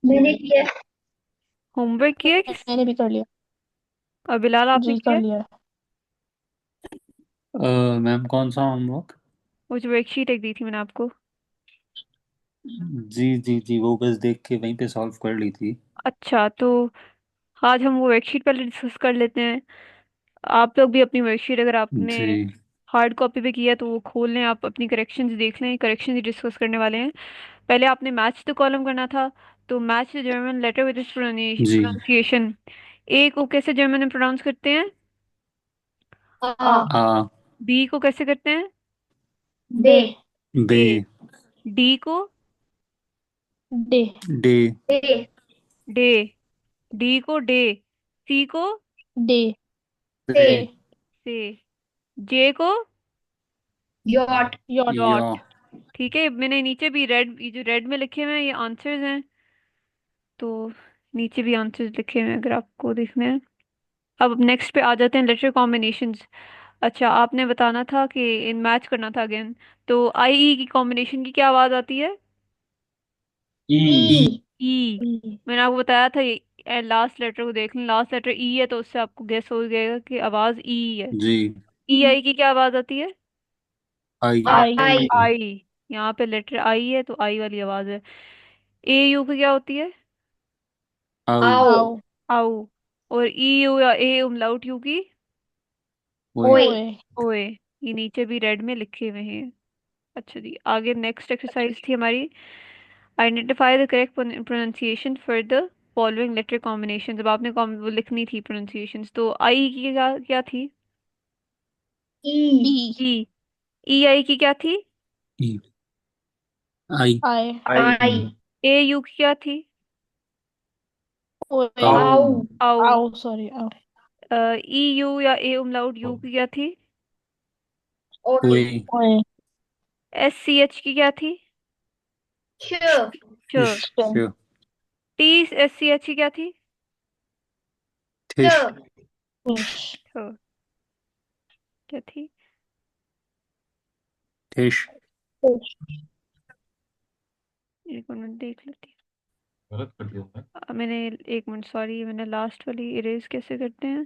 मैंने किया। होमवर्क किया है किस? मैंने भी कर लिया। और बिलाल आपने जी किया कर है? लिया है। मैम कौन सा होमवर्क? वो जो वर्कशीट एक दी थी मैंने आपको। जी जी जी, वो बस देख के वहीं पे सॉल्व कर ली थी। अच्छा, तो आज हम वो वर्कशीट पहले डिस्कस कर लेते हैं। आप लोग भी अपनी वर्कशीट, अगर आपने जी हार्ड कॉपी पे किया है तो वो खोल लें, आप अपनी करेक्शंस देख लें, करेक्शंस डिस्कस करने वाले हैं। पहले आपने मैच द कॉलम करना था। तो match the German letter with its जी। प्रोनाउंसिएशन। ए को कैसे जर्मन में प्रोनाउंस करते हैं? आ। आ। आ। बी को कैसे करते हैं? बे। बे। बे। डी को? Day. Day. Day. Day. D को डे। सी को? डे। से। से। से। जे को? यॉट। यॉट। या। डॉट। ठीक है, मैंने नीचे भी रेड, ये जो रेड में लिखे हुए हैं ये आंसर्स हैं। तो नीचे भी आंसर्स लिखे हुए हैं अगर आपको देखने हैं। अब नेक्स्ट पे आ जाते हैं, लेटर कॉम्बिनेशंस। अच्छा, आपने बताना था कि इन मैच करना था अगेन। तो आई ई की कॉम्बिनेशन की क्या आवाज आती है? ई। ई। ई। ई। मैंने आपको बताया था ये, लास्ट लेटर को देख लें, लास्ट लेटर ई है तो उससे आपको गेस हो गएगा कि आवाज ई है। जी। ई आई की क्या आवाज आती है? आई। आई। आई। आई। यहाँ पे लेटर आई है तो आई वाली आवाज है। ए यू की क्या होती है? आउ। आओ। आओ। और ई यू या ए उमलाउट यू की? ओए। ओए। ओए। ये नीचे भी रेड में लिखे हुए हैं। अच्छा जी, आगे नेक्स्ट एक्सरसाइज थी हमारी, identify the correct pronunciation for the following letter combination. जब आपने वो लिखनी थी प्रोनाउंसिएशंस, तो आई की क्या क्या थी? ई। ई। ई। ई आई की क्या थी? ई। आई। आई। आई। ए यू की क्या थी? ओए। आउ। आओ। आओ। आओ सॉरी आओ। ई यू या ए उमलाउट यू की क्या थी? ओए। ओए। ओए। एस सी एच की क्या थी? श। च। श। टी एस सी एच की क्या थी? ठिश। च। खुश। थ। क्या थी? ठिश। खुश। एक मिनट देख लेती मैंने, एक मिनट सॉरी, मैंने लास्ट वाली इरेज कैसे करते हैं?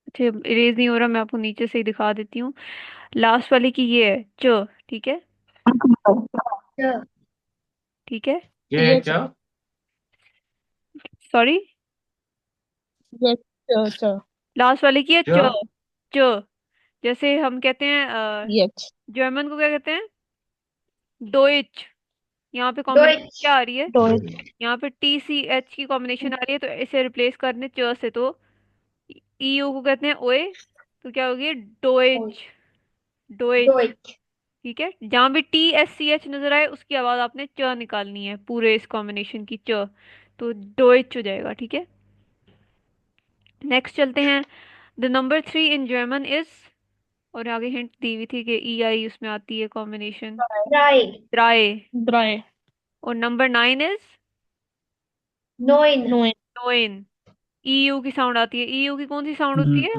अच्छा, इरेज नहीं हो रहा, मैं आपको नीचे से ही दिखा देती हूँ। लास्ट वाले की ये है च। ठीक है। च। ठीक है। ये है क्या? सॉरी। ये च। च। लास्ट वाले की है च। च। जैसे हम कहते हैं ये जर्मन को क्या कहते हैं? डोइच। यहाँ पे कॉम्बिनेशन डॉइच। क्या आ रही है? डॉइच। यहाँ पे टी सी एच की कॉम्बिनेशन आ रही है, तो इसे रिप्लेस करने च से, तो ई यू को कहते हैं ओए, तो क्या होगी? डोइच। डोइच। डॉइच। ठीक है, जहां भी टी एस सी एच नजर आए उसकी आवाज आपने च निकालनी है, पूरे इस कॉम्बिनेशन की च। तो डोइच हो जाएगा। ठीक है। नेक्स्ट चलते हैं। The number three in German is, और आगे हिंट दी हुई थी कि ई आई उसमें आती है कॉम्बिनेशन। ड्राई। ड्राई। ड्राई। और नंबर नाइन इज नोइन। नोइन। नोइन। ई यू की साउंड आती है, ई यू की कौन सी साउंड होती है?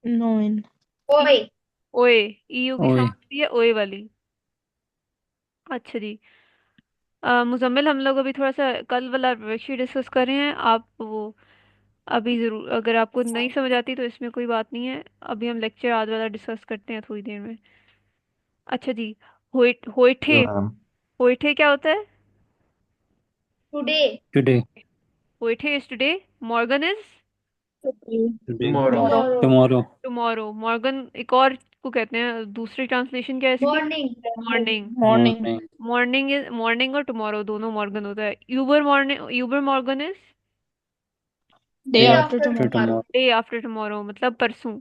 नोइन। ई। ओए। ओए। ई यू की ओए। साउंड होती है ओए वाली। अच्छा जी। मुजम्मिल, हम लोग अभी थोड़ा सा कल वाला वर्कशीट डिस्कस कर रहे हैं, आप वो अभी जरूर, अगर आपको नहीं समझ आती तो इसमें कोई बात नहीं है। अभी हम लेक्चर आज वाला डिस्कस करते हैं थोड़ी देर में। अच्छा जी। होइठे। मैम। होइठे क्या होता है? टुडे। टुडे। होइठे इज टुडे। मॉर्गन is today. Tomorrow. Tomorrow. Tomorrow. मॉर्गन एक और को कहते हैं, दूसरी ट्रांसलेशन क्या है इसकी? Morning. Morning. Morning. Morning. Morning is, morning और टुमारो दोनों मॉर्गन होता है। Uber morning, Uber Morgan is day day after after tomorrow. Tomorrow. Day after tomorrow, मतलब परसों।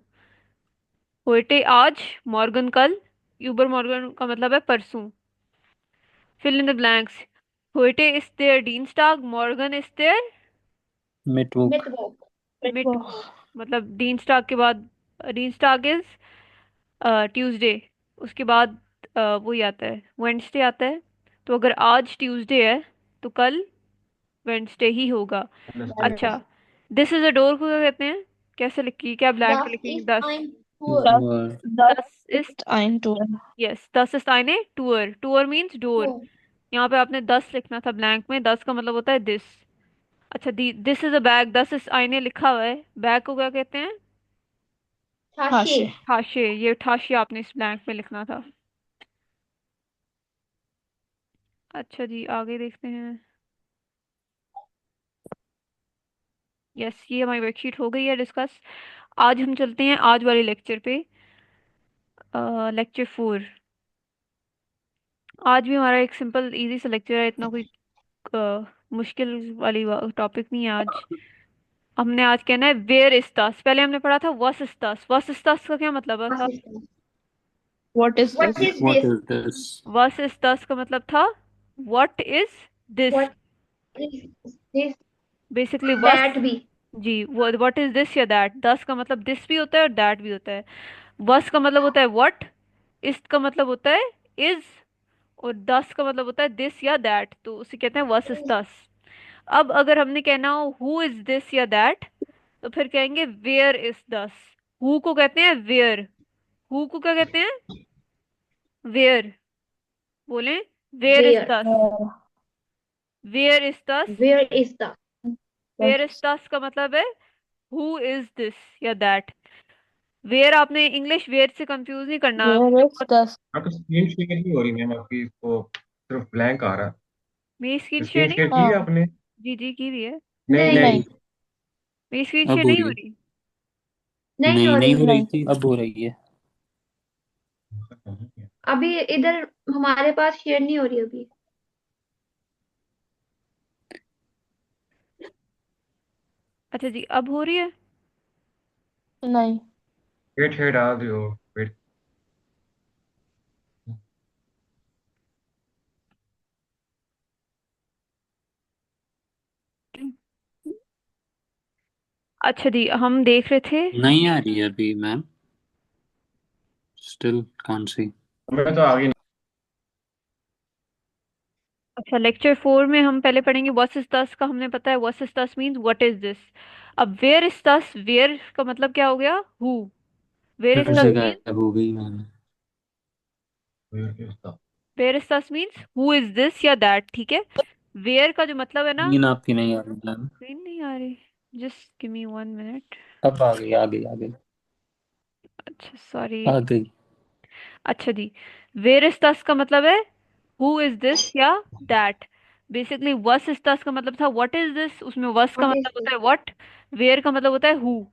होइटे आज, मॉर्गन कल। यूबर मॉर्गन का मतलब है परसों। Fill in the blanks. होइटे इज देयर डीनस्टाग, मॉर्गन इज देयर मिटवुक। मितवॉक। मिटवो, मतलब डीनस्टाग के बाद, डीनस्टाग इज ट्यूसडे, उसके बाद वही आता है, वेंसडे आता है। तो अगर आज ट्यूसडे है तो कल वेंसडे ही होगा। अच्छा। दिस इज अ डोर को क्या कहते हैं? कैसे लिखी, क्या ब्लैंक पे दस लिखेंगे? Is 10। Time. Tour. Das, Das das ist, ist ein Tour. Yes, das ist eine Tour. Tour means door. Tour. यहाँ पे आपने 10 लिखना था ब्लैंक में, 10 का मतलब होता है दिस। अच्छा, दी दिस इज अ बैग, 10 इस आईने लिखा हुआ है, बैग को क्या कहते हैं? Tashe. Tasche. ठाशे। ये ठाशे आपने इस ब्लैंक में लिखना था। अच्छा जी, आगे देखते हैं। यस, ये हमारी वर्कशीट हो गई है डिस्कस। आज हम चलते हैं आज वाले लेक्चर पे, लेक्चर 4। आज भी हमारा एक सिंपल इजी सा लेक्चर है, इतना कोई मुश्किल वाली टॉपिक नहीं है आज। हमने आज कहना है वेयर इज दस। पहले हमने पढ़ा था वस इज दस। वस इज दस का क्या मतलब था? Assistant. What is What this? is What this? is this? वस इज दस का मतलब था what is this. What is this? Basically वस, That be. जी, वो व्हाट इज दिस या दैट। दस का मतलब दिस भी होता है और दैट भी होता है। वस का मतलब होता है व्हाट, इस का मतलब होता है इज, और दस का मतलब होता है दिस या दैट, तो उसे कहते हैं वस इज दस। अब अगर हमने कहना हो हु इज दिस या दैट, तो फिर कहेंगे वेयर इज दस। हु को कहते हैं वेयर। हु को क्या कहते हैं? वेयर। बोलें, वेयर इज Where? दस। वेयर इज दस। Where is the? वेयर इज दस का मतलब है हु इज दिस या दैट। वेयर आपने इंग्लिश वेयर से कंफ्यूज नहीं करना। Where is this? आपकी स्क्रीन शेयर नहीं हो रही मैम, आपकी इसको सिर्फ ब्लैंक आ रहा है। मेरी स्क्रीन शेयर स्क्रीन नहीं शेयर हो की है हाँ आपने? रही? जी जी, की भी है। नहीं नहीं, नहीं। नहीं, मेरी स्क्रीन शेयर अब हो नहीं रही हो है। रही। नहीं नहीं, हो नहीं रही। हो रही नहीं, थी, अब हो रही है। अभी इधर हमारे पास शेयर नहीं हो रही अभी। अच्छा जी, अब हो रही है। नहीं, वेट हेड आ रही हो। वेट। अच्छा जी, हम देख रहे थे। नहीं आ रही है अभी मैम। Still can't see. मैं तो आगे नहीं। अच्छा, लेक्चर 4 में हम पहले पढ़ेंगे व्हाट इज दस का। हमने पता है व्हाट इज दस मीन्स व्हाट इज दिस। अब वेयर इज दस, वेयर का मतलब क्या हो गया? हु। वेयर इज फिर दस से मीन्स, गायब हो गई मैम। वेयर इज दस मीन्स हु इज दिस या दैट, ठीक है। वेयर का जो मतलब है ना। नींद आपकी नहीं आ रही मैम। स्क्रीन नहीं आ रही, जस्ट गिव मी 1 मिनट। अब आ गई, आ गई, आ गई, अच्छा सॉरी। आ गई। अच्छा जी, वेयर इज दस का मतलब है हु इज दिस या दैट। बेसिकली वस इज दस का मतलब था व्हाट इज दिस, उसमें वस का What is मतलब होता this? है व्हाट, वेयर का मतलब होता है हु।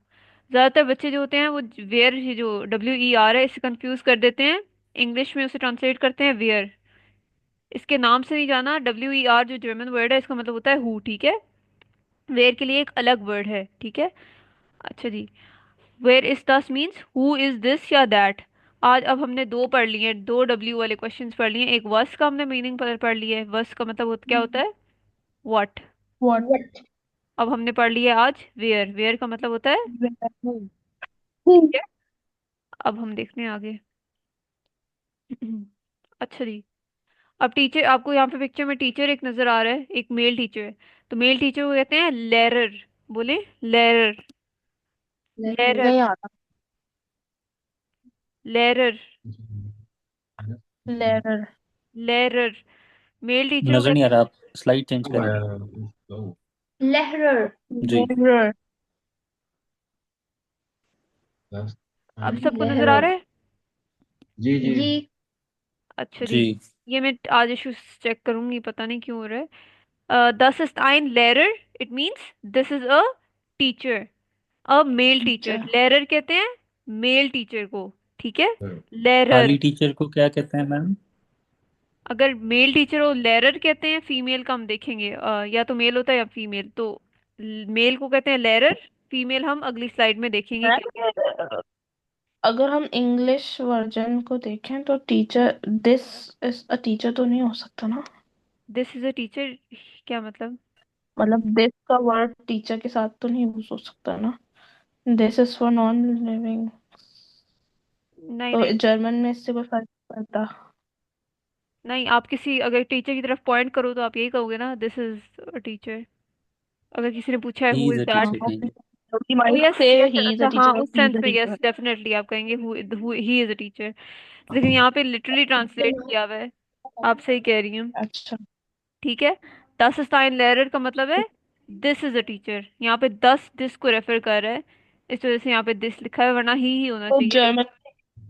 ज्यादातर बच्चे जो होते हैं वो वेयर, ये जो WER है, इसे कंफ्यूज कर देते हैं। इंग्लिश में उसे ट्रांसलेट करते हैं वेयर। इसके नाम से नहीं जाना। WER जो जर्मन वर्ड है, इसका मतलब होता है हु, ठीक है। वेयर के लिए एक अलग वर्ड है, ठीक है। अच्छा जी, वेयर इज दस मीन्स हु इज दिस या दैट। आज अब हमने दो पढ़ लिए हैं, दो W वाले क्वेश्चंस पढ़ लिए हैं। एक वस का हमने मीनिंग पढ़ लिया है, वस का मतलब क्या होता है? व्हाट। What? What? अब हमने पढ़ लिया आज वेयर, वेयर का मतलब होता है, ठीक Who? है। अब हम देखते हैं आगे। अच्छा जी, अब टीचर, आपको यहाँ पे पिक्चर में टीचर एक नजर आ रहा है, एक मेल टीचर। तो मेल टीचर को कहते हैं लेरर। बोले, लेरर। Letter. लेरर। नहीं आ रहा। लेरर। लेटर। लेरर। मेल टीचर को नजर नहीं आ कहते रहा, आप स्लाइड चेंज वो करें। है। Letter. जी। हैं। अब सबको नजर आ रहा Letter. है? जी जी। जी। अच्छा जी, जी। ये मैं आज इशू चेक करूंगी, पता नहीं क्यों हो रहा है। दस is ein Lerer, it means this is a teacher, a male teacher. अच्छा, लेरर कहते हैं मेल टीचर को, ठीक है। लेरर। खाली टीचर को क्या कहते हैं मैम? अगर मेल टीचर हो लेरर कहते हैं, फीमेल का हम देखेंगे, या तो मेल होता है या फीमेल, तो मेल को कहते हैं लेरर, फीमेल हम अगली स्लाइड में देखेंगे क्या। मैम, अगर हम इंग्लिश वर्जन को देखें तो teacher, this is a teacher तो नहीं हो सकता ना। दिस इज अ टीचर, क्या मतलब? मतलब दिस का वर्ड टीचर के साथ तो नहीं यूज हो सकता ना। This is for non living. नहीं तो नहीं जर्मन में इससे कोई फर्क नहीं पड़ता। नहीं, आप किसी अगर टीचर की तरफ पॉइंट करो तो आप यही कहोगे ना, दिस इज अ टीचर। अगर किसी ने पूछा है ही who is is a that. Teacher कहेंगे। We oh might yes say yes, he is अच्छा a हाँ, teacher or उस she is सेंस a में यस teacher. डेफिनेटली आप कहेंगे ही इज अ टीचर, लेकिन यहाँ पे लिटरली ट्रांसलेट किया हुआ है। आप सही कह रही हैं। अच्छा, ठीक है। दस स्टाइन लेरर का मतलब है दिस इज अ टीचर, यहाँ पे दस दिस को रेफर कर रहा है, इस वजह से यहाँ पे दिस लिखा है, वरना ही होना तो चाहिए। जर्मन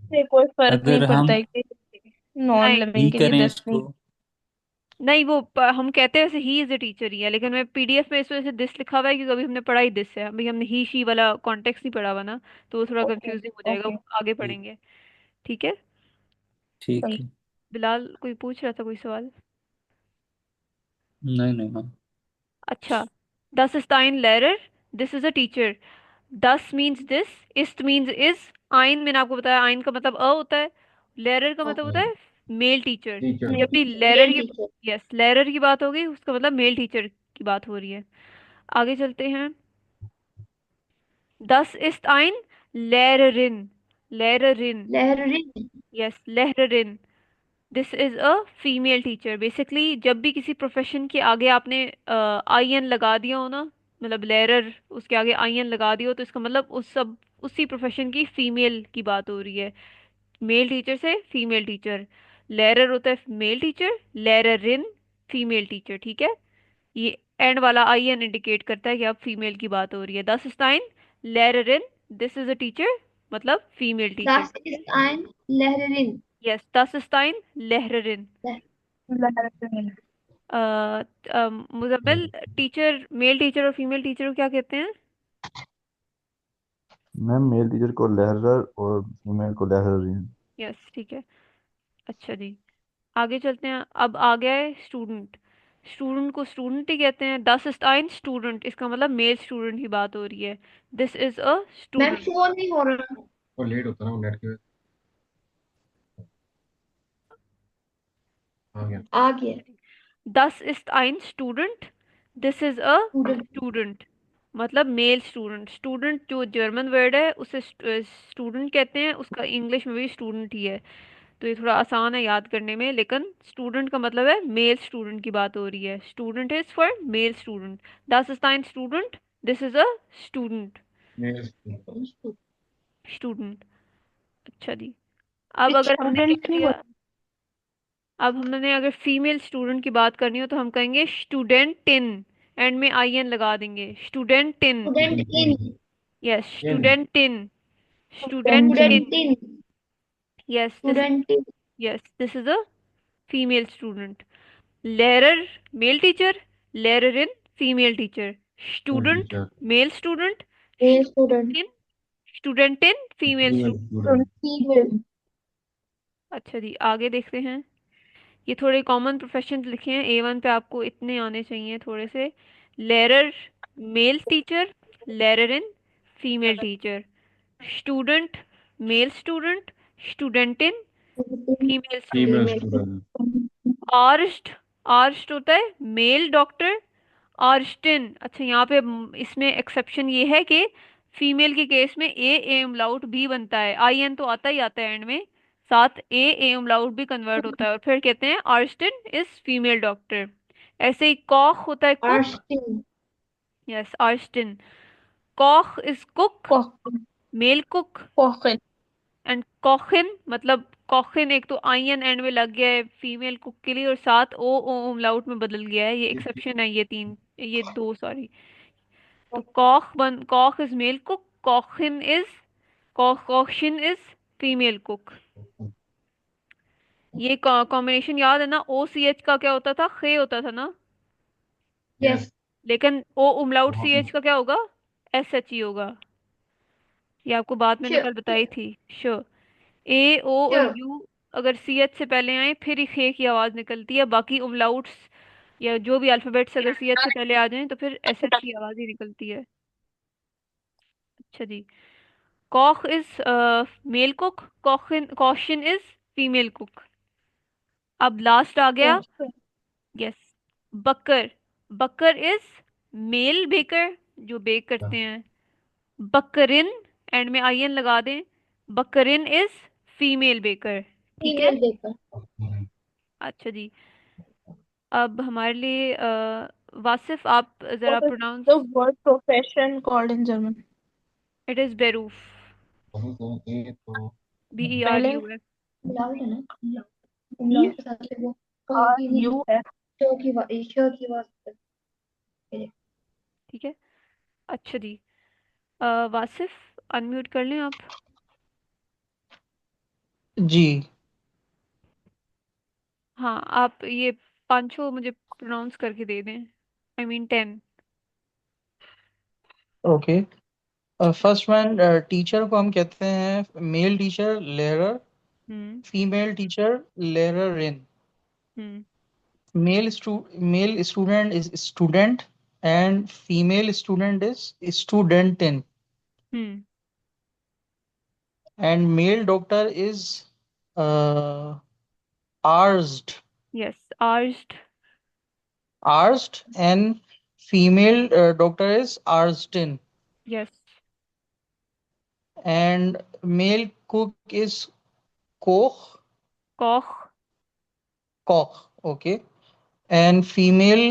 से कोई फर्क नहीं अगर पड़ता हम है कि नॉन नहीं ही लिविंग के लिए करें दस नहीं? इसको, नहीं, वो हम कहते हैं वैसे ही इज अ टीचर ही है, लेकिन मैं पीडीएफ में इस वजह से दिस लिखा हुआ है क्योंकि अभी हमने पढ़ा ही दिस है, अभी हमने ही शी वाला कॉन्टेक्स्ट नहीं पढ़ा हुआ ना, तो वो थोड़ा ओके, कंफ्यूजिंग हो जाएगा, ओके, वो आगे ठीक पढ़ेंगे। ठीक है। ठीक सही। है। बिलाल कोई पूछ रहा था कोई सवाल? नहीं नहीं, हाँ। अच्छा। दस स्टाइन लेरर, दिस इज अ टीचर। दस मीन्स दिस, इस्ट मीन्स इज, आइन मैंने आपको बताया आइन का मतलब अ होता है, लेरर का मतलब होता है मेल टीचर। टीचर। जब भी लेरर मेल की, टीचर। यस लेरर की बात होगी उसका मतलब मेल टीचर की बात हो रही है। आगे चलते हैं। दस इस्ट आइन लेररिन, लेररिन, लहरिन। यस लेररिन, this is a female teacher. Basically जब भी किसी प्रोफेशन के आगे आपने आई एन लगा दिया हो ना, मतलब लेरर उसके आगे आई एन लगा दिया हो, तो इसका मतलब उस सब उसी प्रोफेशन की फीमेल की बात हो रही है। मेल टीचर से फीमेल टीचर, लेरर होता है मेल टीचर, लेररिन फीमेल टीचर। ठीक है। ये एंड वाला आई एन इंडिकेट करता है कि अब फीमेल की बात हो रही है। दस स्टाइन लेररिन, दिस इज अ टीचर, मतलब female teacher. Das ist ein Lehrerin. Yes, दस स्टाइन लेहरिन। लहर। मुजम्मिल, टीचर मेल टीचर और फीमेल टीचर को क्या कहते हैं? मैम मेल टीचर को लहरर और फीमेल को लहररीन। यस ठीक है। अच्छा जी, आगे चलते हैं। अब आ गया है स्टूडेंट। स्टूडेंट को स्टूडेंट ही कहते हैं। दस इज ein स्टूडेंट, इसका मतलब मेल स्टूडेंट की बात हो रही है। This is a ma'am student. Phone नहीं हो रहा। और लेट होता है ना वो नेट की वजह से। आ गया। आ गया। दस is ein student, this is a student. Student, मतलब मेल स्टूडेंट। स्टूडेंट जो जर्मन वर्ड है उसे स्टूडेंट कहते हैं, उसका इंग्लिश में भी स्टूडेंट ही है, तो ये थोड़ा आसान है याद करने में, लेकिन स्टूडेंट का मतलब है मेल स्टूडेंट की बात हो रही है। Student is for male student. दस is ein student, this is a student, male student. Student. अच्छा जी। अब अगर हमने स्टूडेंट कह नहीं दिया, अब हमने अगर फीमेल स्टूडेंट की बात करनी हो तो हम कहेंगे स्टूडेंटिन, एंड में आई एन लगा देंगे, स्टूडेंटिन। स्टूडेंट इन। यस इन। स्टूडेंटिन, बोलते? स्टूडेंटिन। स्टूडेंट इन। यस दिस, स्टूडेंट इन। Yes this is a female student. लेरर मेल टीचर, लेररिन female teacher, student teacher. Male student, male student. स्टूडेंटिन, स्टूडेंटिन female female student. Student. Female. अच्छा जी, आगे देखते हैं। ये थोड़े कॉमन प्रोफेशन लिखे हैं, A1 पे आपको इतने आने चाहिए थोड़े से। लेरर मेल टीचर, लेररिन female teacher, student male student, स्टूडेंटिन फीमेल फीमेल स्टूडेंट। स्टूडेंट। आर्स्ट, आर्स्ट होता है मेल डॉक्टर। आर्स्टिन, अच्छा यहाँ पे इसमें एक्सेप्शन ये है कि फीमेल के केस में ए एम लाउड भी बनता है, आई एन तो आता ही आता है एंड में, साथ ए एम लाउड भी कन्वर्ट होता है, और फिर कहते हैं आर्स्टिन इज फीमेल डॉक्टर। ऐसे ही कॉक होता है कुक। आर्स्टिन। यस आर्स्टिन। कॉक इज कुक, मेल कुक। कॉखन। एंड कॉखिन, मतलब कॉखिन एक तो आई एन एंड में लग गया है फीमेल कुक के लिए, और साथ ओ ओम लाउड में बदल गया है, ये एक्सेप्शन है, ये तीन, ये दो सॉरी। तो कॉक इज मेल कुक, कॉखिन इज, कॉक्शिन इज फीमेल कुक। ये कॉम्बिनेशन याद है ना, ओ सी एच का क्या होता था, खे होता था ना, यस। यस। लेकिन ओ उमलाउट सी एच का क्या होगा, एस एच ई होगा। ये आपको बात मैंने श्योर। कल बताई थी। श्योर। ए ओ और श्योर। यू अगर सी एच से पहले आए फिर ही खे की आवाज निकलती है, बाकी उमलाउट्स या जो भी अल्फाबेट्स अगर सी एच से पहले आ जाएं तो फिर एस एच की आवाज ही निकलती है। अच्छा जी। कॉक इज मेल कुक, कॉखिन कॉशिन इज फीमेल कुक। अब लास्ट आ गया। यस, बकर, बकर इज मेल बेकर, जो बेक करते हैं। बकरिन, एंड में आई एन लगा दें, बकरिन इज फीमेल बेकर। ठीक है। Female baker. अच्छा जी। अब हमारे लिए वासिफ आप जरा What is pronounce. the word profession called in German? It is बेरूफ। वही तो ए तो पहले BERUF। मिलावट है ना। बी मिलावट के साथ फिर वो आर की नहीं। यू एफ शो की बात ठीक है। अच्छा जी। वासिफ, अनम्यूट कर लें आप। जी। हाँ, आप ये पांचों मुझे प्रोनाउंस करके दे दें। I mean 10। Okay. First one, teacher को हम कहते हैं मेल टीचर लेहरर, हम्म। फीमेल टीचर लेहररिन, hmm. Male student is student and female student is स्टूडेंटिन, hmm. And male doctor is आर्स्ड, यस, आर्स्ट। and female doctor is Arstin, yes. and male cook is Koch, कॉख। okay, and female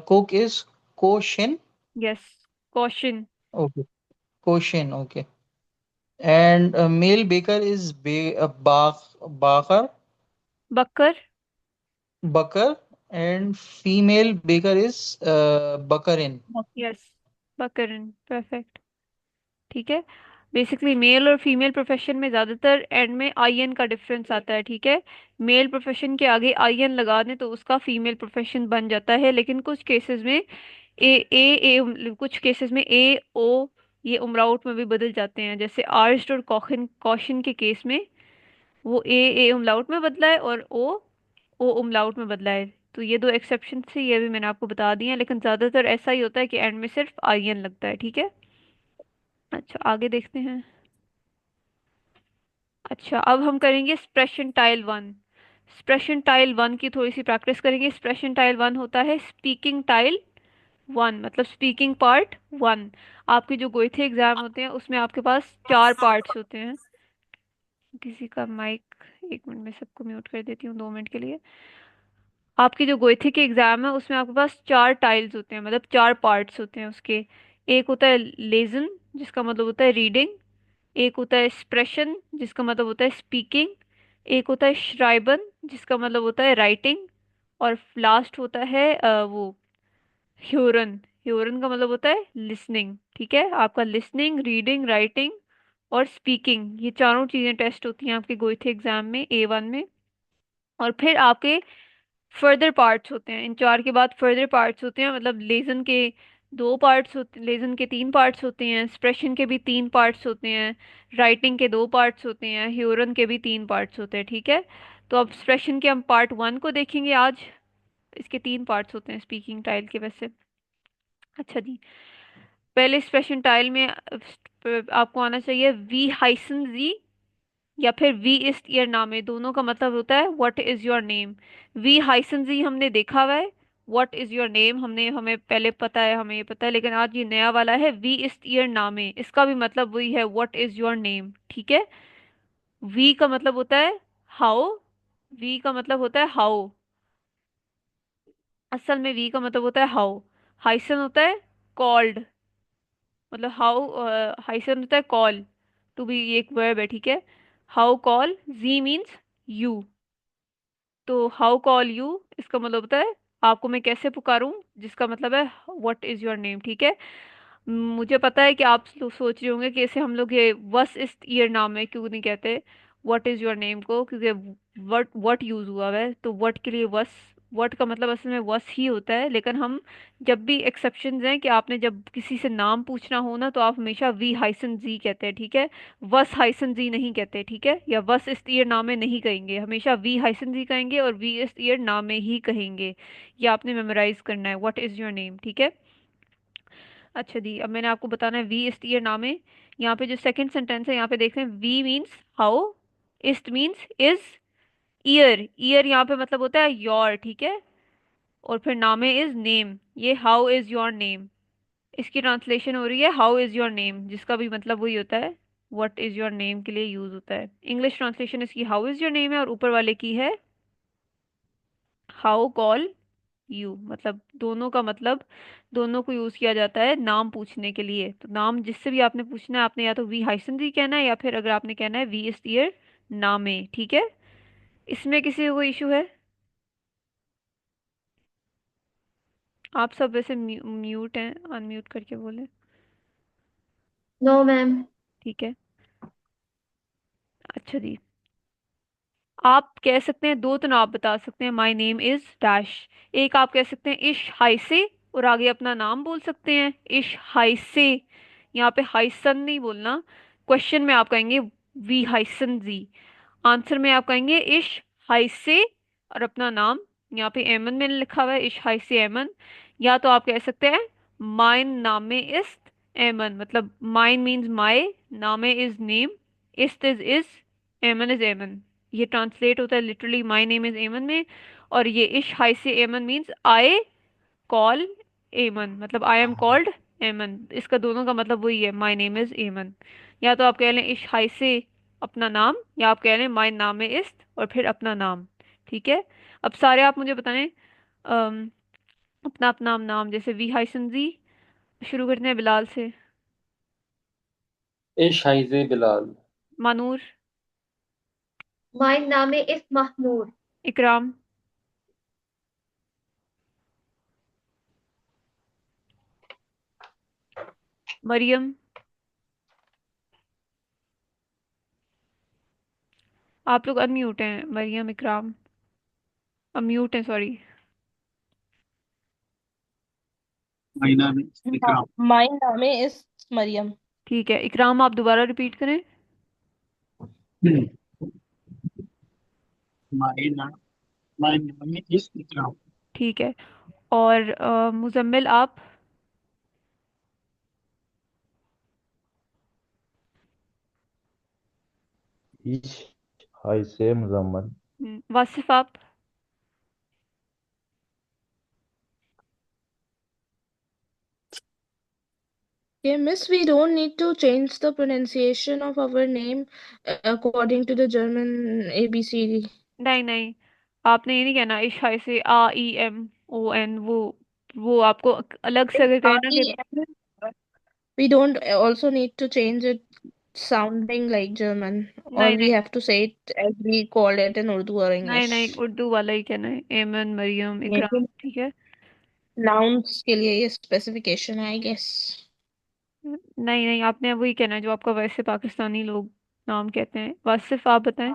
cook is Koshin, yes, कॉशन। okay, Koshin, okay, and male baker is Bakar, बकर। Bakar, and female baker is Bakarin. Yes, बकरन। Perfect. ठीक है। Basically male और female profession में ज़्यादातर and में आईएन का डिफरेंस आता है। ठीक है। मेल प्रोफेशन के आगे आईएन लगा दें तो उसका फीमेल प्रोफेशन बन जाता है, लेकिन कुछ केसेस में कुछ केसेस में ए ओ ये उमराउट में भी बदल जाते हैं। जैसे आर्स्ट और कॉखन कॉशन के केस में वो ए उमलाउट में बदला है और ओ उमलाउट में बदला है। तो ये दो एक्सेप्शन थे, ये भी मैंने आपको बता दिया, लेकिन ज़्यादातर ऐसा ही होता है कि एंड में सिर्फ आईएन लगता है। ठीक है। अच्छा, आगे देखते हैं। अच्छा, अब हम करेंगे एक्सप्रेशन टाइल 1। एक्सप्रेशन टाइल 1 की थोड़ी सी प्रैक्टिस करेंगे। एक्सप्रेशन टाइल 1 होता है स्पीकिंग टाइल 1, मतलब स्पीकिंग पार्ट 1। आपके जो गोइथे एग्जाम होते हैं उसमें आपके पास 4 पार्ट्स होते हैं। किसी का माइक, 1 मिनट में सबको म्यूट कर देती हूँ 2 मिनट के लिए। आपकी जो गोइथे के एग्जाम है उसमें आपके पास 4 टाइल्स होते हैं, मतलब 4 पार्ट्स होते हैं उसके। एक होता है लेजन, जिसका मतलब होता है रीडिंग। एक होता है एक्सप्रेशन, जिसका मतलब होता है स्पीकिंग। एक होता है श्राइबन, जिसका मतलब होता है राइटिंग। और लास्ट होता है वो ह्यूरन। ह्यूरन का मतलब होता है लिसनिंग। ठीक है। आपका लिसनिंग, रीडिंग, राइटिंग और स्पीकिंग, ये चारों चीजें टेस्ट होती हैं आपके गोइथे एग्जाम में A1 में। और फिर आपके फर्दर पार्ट्स होते हैं। इन 4 के बाद फर्दर पार्ट्स होते हैं, मतलब लेजन के 2 पार्ट्स होते, लेजन के 3 पार्ट्स होते हैं, एक्सप्रेशन के भी 3 पार्ट्स होते हैं, राइटिंग के 2 पार्ट्स होते हैं, ह्यूरन के भी 3 पार्ट्स होते हैं। ठीक है। तो अब एक्सप्रेशन के हम पार्ट 1 को देखेंगे आज। इसके 3 पार्ट्स होते हैं स्पीकिंग टाइल के वैसे। अच्छा जी। पहले एक्सप्रेशन टाइल में आपको आना चाहिए वी हाइसन जी या फिर वी इस ईयर नामे, दोनों का मतलब होता है व्हाट इज योर नेम। वी हाइसन जी हमने देखा हुआ है। व्हाट इज योर नेम हमने हमें पहले पता है, हमें ये पता है, लेकिन आज ये नया वाला है वी इस ईयर नामे, इसका भी मतलब वही है व्हाट इज योर नेम। ठीक है। वी का मतलब होता है हाउ। वी का मतलब होता है हाउ। असल में वी का मतलब होता है हाउ। हाइसन होता है कॉल्ड, मतलब हाउ। हाइसन होता है कॉल, टू बी, ये एक वर्ब है। ठीक है। हाउ कॉल जी मीन्स यू। तो हाउ कॉल यू इसका मतलब होता है आपको मैं कैसे पुकारूं, जिसका मतलब है व्हाट इज योर नेम। ठीक है। मुझे पता है कि आप लोग सोच रहे होंगे कि इसे हम लोग ये वस इस ईयर नाम में क्यों नहीं कहते व्हाट इज योर नेम को, क्योंकि व्हाट यूज हुआ है तो व्हाट के लिए वस। व्हाट का मतलब असल में वस ही होता है, लेकिन हम जब भी एक्सेप्शंस हैं कि आपने जब किसी से नाम पूछना हो ना तो आप हमेशा वी हाइसन जी कहते हैं। ठीक है। वस हाइसन जी नहीं कहते। ठीक है। या वस इस ईयर नाम में नहीं कहेंगे, हमेशा वी हाइसन जी कहेंगे और वी इस ईयर नाम में ही कहेंगे। ये आपने मेमोराइज करना है व्हाट इज योर नेम। ठीक है। अच्छा जी, अब मैंने आपको बताना है वी इस्ट ईयर नाम है। यहाँ पे जो सेकंड सेंटेंस है यहाँ पे देख रहे हैं वी मीन्स हाउ, इस्ट मीन्स इज, ईयर, ईयर यहाँ पे मतलब होता है योर। ठीक है। और फिर नामे इज नेम, ये हाउ इज योर नेम, इसकी ट्रांसलेशन हो रही है हाउ इज योर नेम, जिसका भी मतलब वही होता है व्हाट इज योर नेम के लिए यूज होता है। इंग्लिश ट्रांसलेशन इसकी हाउ इज योर नेम है और ऊपर वाले की है हाउ कॉल यू, मतलब दोनों का मतलब दोनों को यूज किया जाता है नाम पूछने के लिए। तो नाम जिससे भी आपने पूछना है, आपने या तो वी हाइसन जी कहना है, या फिर अगर आपने कहना है वी इस ईयर नामे, ठीक है। इसमें किसी को इशू है? आप सब वैसे म्यूट हैं, अनम्यूट करके बोले। No ma'am. ठीक है। अच्छा जी, आप कह सकते हैं दो तो ना, आप बता सकते हैं माय नेम इज डैश। एक आप कह सकते हैं इश हाय से, और आगे अपना नाम बोल सकते हैं इश हाय से। यहाँ पे हाइसन नहीं बोलना। क्वेश्चन में आप कहेंगे वी हाइसन जी। आंसर में आप कहेंगे इश हाय से और अपना नाम। यहाँ पे एमन मैंने लिखा हुआ है, इश हाय से एमन। या तो आप कह सकते हैं माइन नामे इस्त एमन, मतलब माइन मीन्स माई, नामे इज नेम, इस्त इज, एमन इज एमन। ये ट्रांसलेट होता है लिटरली माई नेम इज एमन में। और ये इश हाय से एमन मीन्स आई कॉल एमन, मतलब आई एम कॉल्ड एमन। इसका दोनों का मतलब वही है, माई नेम इज एमन। या तो आप कह लें इश हाय से अपना नाम, या आप कह लें माई नाम है इस्त और फिर अपना नाम। ठीक है। अब सारे आप मुझे बताएं अम, अपना अपना नाम। जैसे वी हाइसन जी, शुरू करते हैं बिलाल से। इश हाइजे बिलाल। मानूर। माय नाम इस महमूद। इकराम। मरियम। आप लोग अनम्यूट हैं, मरियम इकराम अनम्यूट हैं, सॉरी। मायना में इकराम। माय नाम इज मरियम। ठीक है, इकराम आप दोबारा रिपीट करें। मायना मायना में इस इकराम। ठीक है। और मुजम्मिल आप। इश हाय से मुजम्मल। वासिफ आप। Yeah, miss, we don't need to change the pronunciation of our name according to the German ABCD. नहीं नहीं, आपने ये नहीं कहना इश हाय से AEMON, वो आपको अलग से अगर कहें ना कि R-E-M. We don't also need to change it sounding like German, or नहीं we नहीं have to say it as we call it in Urdu or नहीं नहीं, English. उर्दू वाला ही कहना है, एमन मरियम इकराम, लेकिन ठीक है। nouns के लिए ये specification है, I guess. नहीं नहीं, आपने वही कहना है जो आपका वैसे पाकिस्तानी लोग नाम कहते हैं। वासिफ आप बताएं।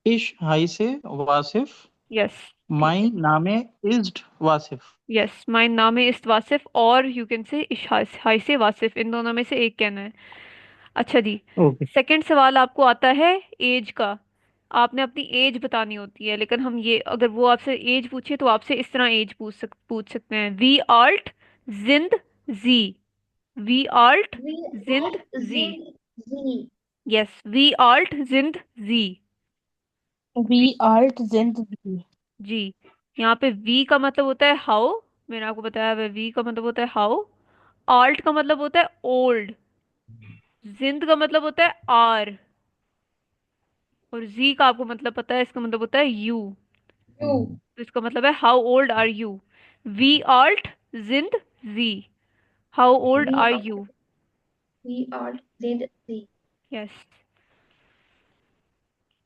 इश हाय से वासिफ। यस। ठीक माई है। नामे इज्ड वासिफ। यस, माय नाम है इस वासिफ, और यू कैन से इश हाय से वासिफ, इन दोनों में से एक कहना है। अच्छा जी, ओके। सेकंड सवाल आपको आता है एज का। आपने अपनी एज बतानी होती है, लेकिन हम ये अगर वो आपसे एज पूछे तो आपसे इस तरह एज पूछ सकते हैं। वी आल्ट जिंद जी। वी आल्ट वी जिंद आर जी। जिन जी। यस, वी आल्ट जिंद जी। We are Zindagi. जी। यहाँ पे वी का मतलब होता है हाउ, मैंने आपको बताया है वी का मतलब होता है हाउ। आल्ट का मतलब होता है ओल्ड। जिंद का मतलब होता है आर। और जी का आपको मतलब पता है, इसका मतलब होता है यू। यू। तो इसका मतलब है हाउ ओल्ड आर यू। वी आल्ट जिंद जी। हाउ ओल्ड वी आर आर यू। वी आर जिन जी। यस।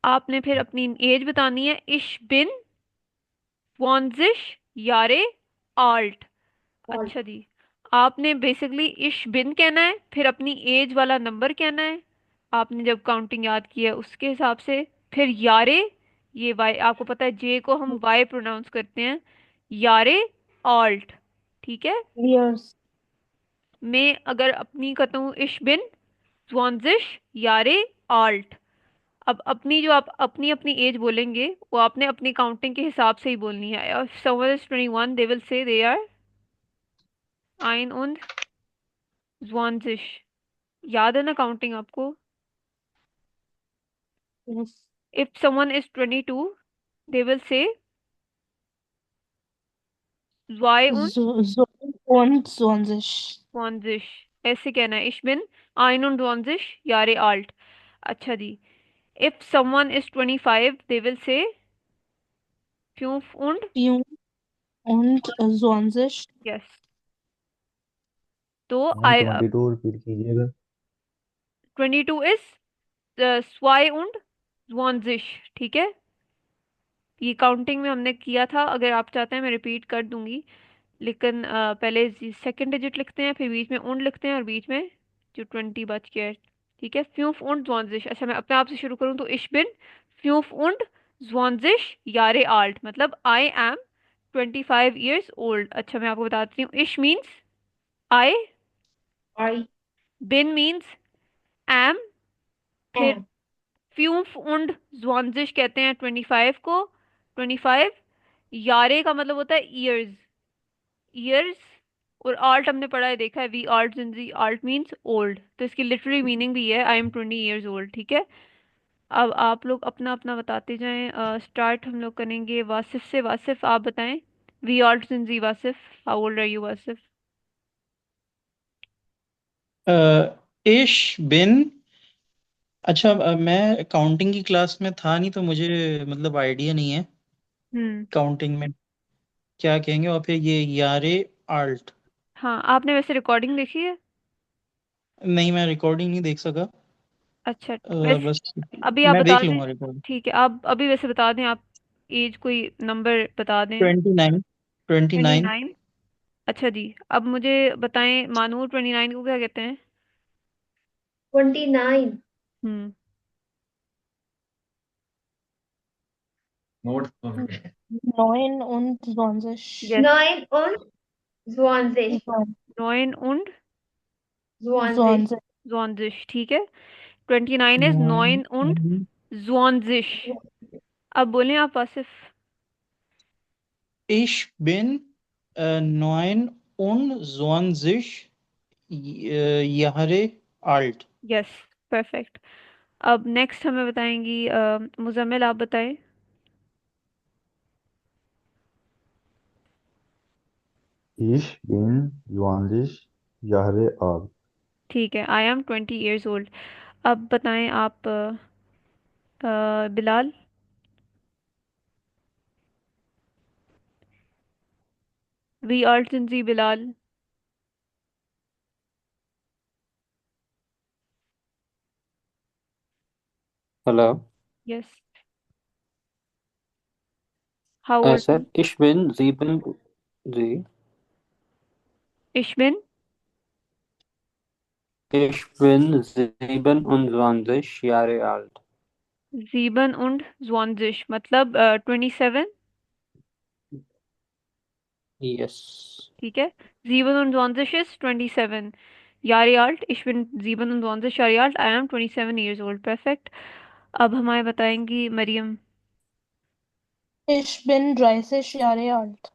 आपने फिर अपनी एज बतानी है। इश बिन 20 यारे आल्ट। ऑल। अच्छा जी, आपने बेसिकली इश बिन कहना है, फिर अपनी एज वाला नंबर कहना है। आपने जब काउंटिंग याद की है उसके हिसाब से। फिर यारे, ये वाई आपको पता है, जे को हम वाई प्रोनाउंस करते हैं। यारे आल्ट, ठीक है। Years. मैं अगर अपनी कहता हूँ इश बिन 20 यारे आल्ट। अब अपनी जो आप अपनी अपनी एज बोलेंगे वो आपने अपनी काउंटिंग के हिसाब से ही बोलनी है। If someone is 21 they will say they are 21। याद है ना काउंटिंग आपको? Yes. If someone is 22 they will say Und 20. 21। ऐसे कहना है, ich bin 21 Jahre alt। अच्छा जी, if someone is 25 they will say फ्यूफ उंड, Jung und Zwanzig. Yes. तो ma'am आई 22 repeat कीजिएगा। 22 इज स्वाई उंड ज्वांजिश, ठीक है। ये काउंटिंग में हमने किया था, अगर आप चाहते हैं मैं रिपीट कर दूंगी, लेकिन पहले सेकंड डिजिट लिखते हैं, फिर बीच में उंड लिखते हैं, और बीच में जो 20 बच गया है, ठीक है। फ्यूफ उंड ज्वांजिश, अच्छा मैं अपने आप से शुरू करूँ तो इश बिन फ्यूफ उंड ज्वांजिश यारे आल्ट, मतलब आई एम 25 ईयर्स ओल्ड। अच्छा मैं आपको बताती हूँ, इश मीन्स आई, आई बिन मीन्स एम, फिर एम फ्यूफ उंड ज्वांजिश कहते हैं 25 को, 25। यारे का मतलब होता है ईयर्स, ईयर्स। और आर्ट हमने पढ़ा है, देखा है, वी आर्ट जिंजी, आर्ट मीन्स ओल्ड, तो इसकी लिटरेरी मीनिंग भी है आई एम 20 ईयर्स ओल्ड, ठीक है। अब आप लोग अपना अपना बताते जाएं। स्टार्ट हम लोग करेंगे वासिफ से। वासिफ आप बताएं, वी आर्ट जिंजी Wasif, how old are you Wasif? इश बिन, अच्छा मैं काउंटिंग की क्लास में था नहीं तो मुझे मतलब आइडिया नहीं है हम्म। काउंटिंग में क्या कहेंगे। और फिर ये यारे आल्ट, हाँ, आपने वैसे रिकॉर्डिंग देखी है? नहीं मैं रिकॉर्डिंग नहीं देख सका। अच्छा, वैसे बस अभी आप मैं बता देख दें। लूंगा रिकॉर्डिंग। ठीक है, आप अभी वैसे बता दें, आप एज कोई नंबर बता दें। 29, 29। 29। अच्छा जी, अब मुझे बताएं मानूर 29 को क्या कहते हैं? 29 हम्म। नोट्स तो मिले। 29 यस। 9 und 20 नॉइन उंड 20 Zwanzig. ज्वांजिश, ठीक है। 29 इज नॉइन उंड ज्वांजिश। अब बोलें आप Asif. Ich bin 29 Jahre alt. Yes, perfect. अब नेक्स्ट हमें बताएंगी मुजम्मिल, आप बताएं। Ich bin 20 Jahre alt. ठीक है, आई एम 20 ईयर्स ओल्ड। अब बताएं आप बिलाल। वी आर जिंजी Bilal. Hello yes, how old? Sir ich bin 7 जी इशबिन ich bin 27 Jahre alt। जीबन उंड ज्वांजिश, मतलब 27, यस ठीक है। 27 is 27 Jahre alt, ich bin 27 Jahre alt, I am 27 years old, perfect। अब हमारे बताएंगी Maryam. Ich bin 30 Jahre alt.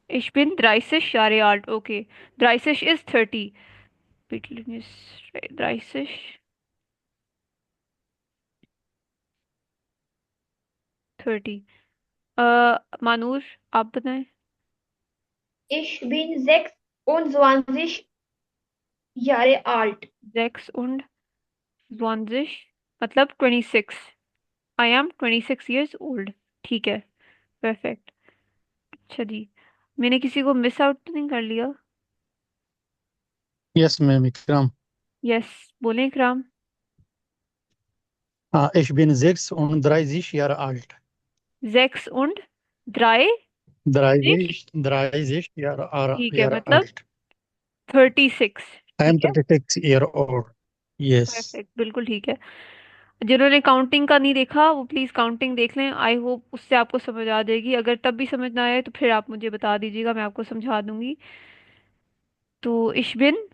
Ich bin 30 Jahre alt, okay। 30 is 30, 30, 30। Manur आप बताएं। Ich bin 26 Jahre alt. 26 मतलब 26, आई एम 26 years old, ठीक है, परफेक्ट। अच्छा जी, मैंने किसी को मिस आउट तो नहीं कर लिया? Yes, ma'am, Ikram. यस, बोलें इकराम। Ich bin 36 Jahre alt. 36 30 ठीक है, Jahre मतलब alt. 36, I ठीक am है, 36 year old. Yes. परफेक्ट, बिल्कुल ठीक है। जिन्होंने काउंटिंग का नहीं देखा वो प्लीज काउंटिंग देख लें, आई होप उससे आपको समझ आ जाएगी। अगर तब भी समझ ना आए तो फिर आप मुझे बता दीजिएगा, मैं आपको समझा दूंगी। तो इशबिन,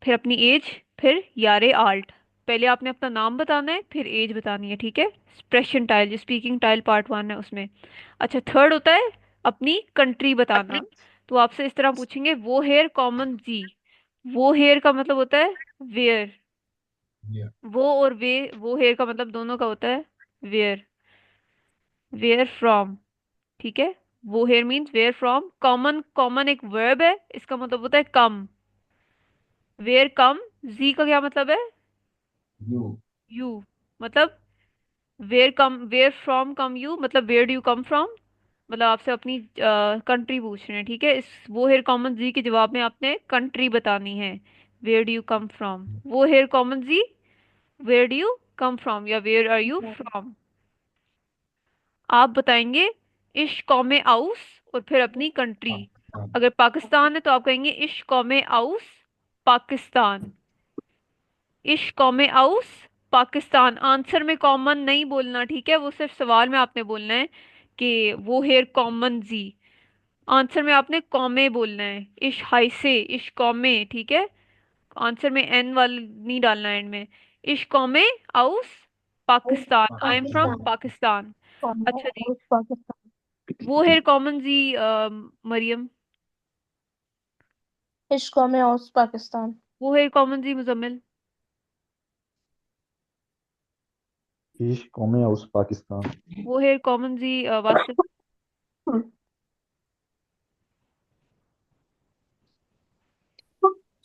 फिर अपनी एज, फिर यारे आल्ट। पहले आपने अपना नाम बताना है, फिर एज बतानी है, ठीक है। एक्सप्रेशन टाइल, जो स्पीकिंग टाइल पार्ट 1 है उसमें। अच्छा, थर्ड होता है अपनी कंट्री बताना। तो आपसे इस तरह पूछेंगे, वो हेयर कॉमन जी। वो हेयर का मतलब होता है वेयर, Yeah. वो और वे, वो हेयर का मतलब दोनों का होता है वेयर, वेयर फ्रॉम, ठीक है। वो हेयर मीन्स वेयर फ्रॉम। कॉमन, कॉमन एक वर्ब है, इसका मतलब होता है कम। वेयर कम जी का क्या मतलब है? You. यू, मतलब वेयर फ्रॉम कम यू, मतलब where do you come from, मतलब आपसे अपनी कंट्री पूछ रहे हैं, ठीक है। इस वो हेयर कॉमन जी के जवाब में आपने कंट्री बतानी है। Where do you come from, वो हेयर कॉमन जी, where do you come from या वेयर आर यू फ्रॉम। आप बताएंगे इश कौमे आउस और फिर अपनी कंट्री। अगर पाकिस्तान है तो आप कहेंगे इश कौमे आउस पाकिस्तान, इश कौमे आउस पाकिस्तान। आंसर में कॉमन नहीं बोलना, ठीक है, वो सिर्फ सवाल में आपने बोलना है कि वो हेयर कॉमन जी। आंसर में आपने कौमे बोलना है, इश हाई से इश कौमे, ठीक है। आंसर में एन वाला नहीं डालना एंड में। इश कौमे आउस पाकिस्तान, आई एम फ्रॉम पाकिस्तान। पाकिस्तान। अच्छा जी, उस पाकिस्तान। वो हेयर कॉमन जी मरियम, इश्क में उस पाकिस्तान। वो हेयर कॉमन जी मुजम्मिल, ईश कौमी हाउस पाकिस्तान। वो हेयर कॉमन जी वासिफ।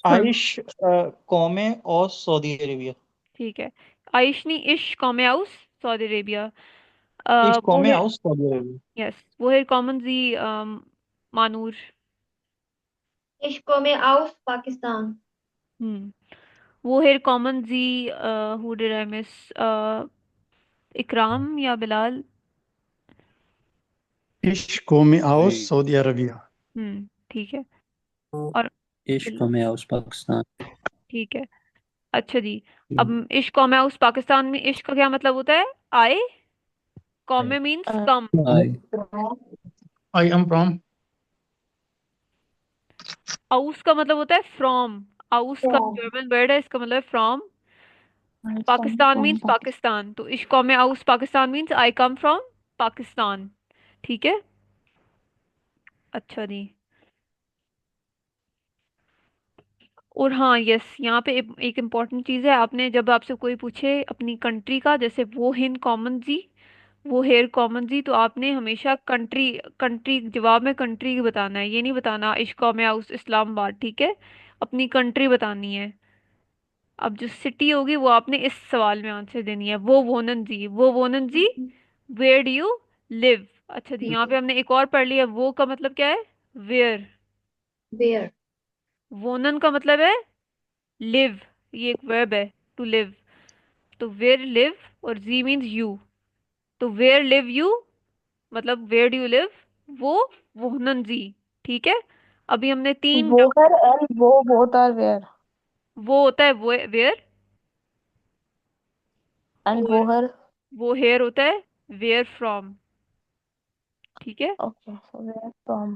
आइश कौम और सऊदी अरेबिया। ठीक है, आइशनी इश कौमे आउस सऊदी अरेबिया। इश वो कौम है, हाउस सऊदी अरेबिया। यस, वो है कॉमन जी मानूर। इश्को में आउस पाकिस्तान। हम्म, वो है कॉमन जी who did I miss, Ikram या बिलाल। इश कौमी हाउस जी सऊदी अरबिया। ठीक है। और इश्क में हाउस पाकिस्तान। ठीक है। अच्छा जी, अब इश्क कौम है उस पाकिस्तान में इश्क का क्या मतलब होता है? आए, कौमे means come. I I am from. आउस का मतलब होता है फ्रॉम। आउस का जर्मन वर्ड है, इसका मतलब है फ्रॉम। पाकिस्तान मीन्स पाकिस्तान, तो इश्क कौम आउस Pakistan means I come from Pakistan, ठीक है। अच्छा जी, और हाँ यस, यहाँ पे एक इम्पॉर्टेंट चीज़ है, आपने जब आपसे कोई पूछे अपनी कंट्री का, जैसे वो हिंद कॉमन जी, वो हेयर कॉमन जी, तो आपने हमेशा कंट्री, कंट्री जवाब में कंट्री बताना है, ये नहीं बताना इश्कॉ में हाउस इस्लामाबाद, ठीक है। अपनी कंट्री बतानी है। अब जो सिटी होगी वो आपने इस सवाल में आंसर देनी है। वो वोनन जी, वो वोनन जी वेयर डू यू लिव। अच्छा जी, यहाँ पे हमने एक और पढ़ लिया, वो का मतलब क्या है? वेयर। वेयर। वोनन का मतलब है लिव, ये एक वर्ब है, टू लिव। तो वेयर लिव, और जी मीन्स यू, तो वेयर लिव यू मतलब वेयर डू यू लिव, वो वोहनन जी, ठीक है। अभी हमने तीन वो है एंड वो बोथ आर वेयर। वो होता है वो वेयर, एंड और वो हर। वो हेयर होता है वेयर फ्रॉम, ठीक है। Okay, where from.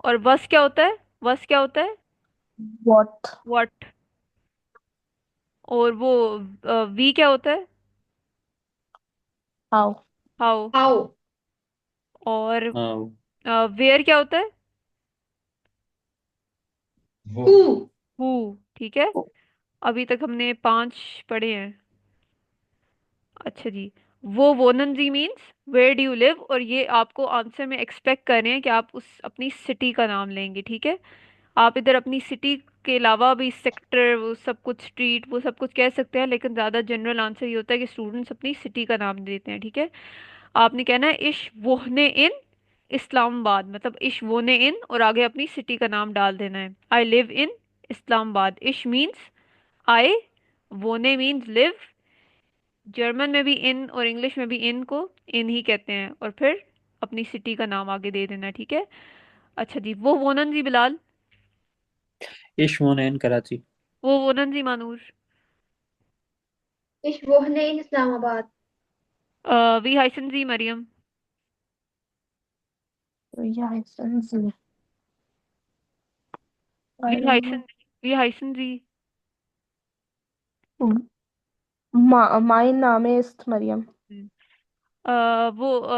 और वस क्या होता है? वस क्या होता है? व्हाट। व्हाट। और वो वी क्या होता है? हाउ। हाउ। हाउ। और हाउ वेयर क्या होता है? वो। हु। हु, ठीक है। अभी तक हमने 5 पढ़े हैं। अच्छा जी, वो वोनन जी means where do you live, और ये आपको आंसर में एक्सपेक्ट कर रहे हैं कि आप उस अपनी सिटी का नाम लेंगे, ठीक है। आप इधर अपनी सिटी के अलावा भी सेक्टर, वो सब कुछ, स्ट्रीट, वो सब कुछ कह सकते हैं, लेकिन ज़्यादा जनरल आंसर ये होता है कि स्टूडेंट्स अपनी सिटी का नाम देते हैं, ठीक है। आपने कहना है इश वोहने इन इस्लामाबाद, मतलब इश वोने इन और आगे अपनी सिटी का नाम डाल देना है। आई लिव इन इस्लामाबाद, इश मीन्स आई, वोने मीन्स लिव। जर्मन में भी इन और इंग्लिश में भी इन को इन ही कहते हैं, और फिर अपनी सिटी का नाम आगे दे देना है, ठीक है। अच्छा जी, वो वोनन जी बिलाल, इश वन इन कराची। वो वोनन जी मानूर, इश वोहने इन इस्लामाबाद। वी हाइसन जी मरियम, या जी। वी आई डोंट हाइसन, नो। वी हाइसन जी। माई नाम है इस्त मरियम। हम्म,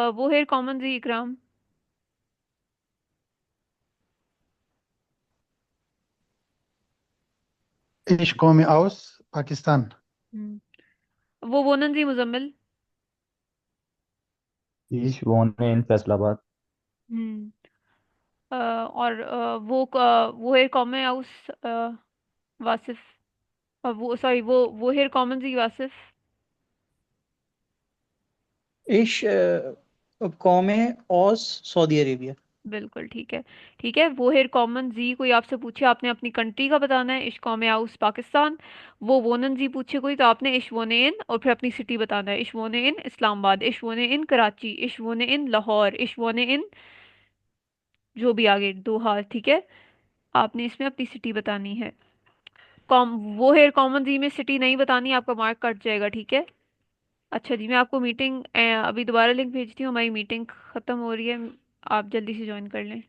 वो है कॉमन जी इकराम। इश कौमी हाउस पाकिस्तान। वो वोनन जी मुजम्मिल। ईश वोने इन फैसलाबाद। हम्म, और वो है कॉमन हाउस वासिफ, वो सॉरी वो है कॉमन जी वासिफ। इश कौम औस सऊदी अरेबिया। बिल्कुल ठीक है। ठीक है, वो हेर कॉमन जी कोई आपसे पूछे, आपने अपनी कंट्री का बताना है, इश कौम आउस पाकिस्तान। वो वोनन जी पूछे कोई, तो आपने इश वोने इन और फिर अपनी सिटी बताना है, इश वोने इन इस्लामाबाद, इश वोने इन कराची, इश वोने इन लाहौर, इश वोने इन जो भी आगे दोहा। ठीक है, आपने इसमें अपनी सिटी बतानी है। कॉम वो हेर कॉमन जी में सिटी नहीं बतानी, आपका मार्क कट जाएगा। ठीक है। अच्छा जी, मैं आपको मीटिंग अभी दोबारा लिंक भेजती हूँ, हमारी मीटिंग खत्म हो रही है, आप जल्दी से ज्वाइन कर लें।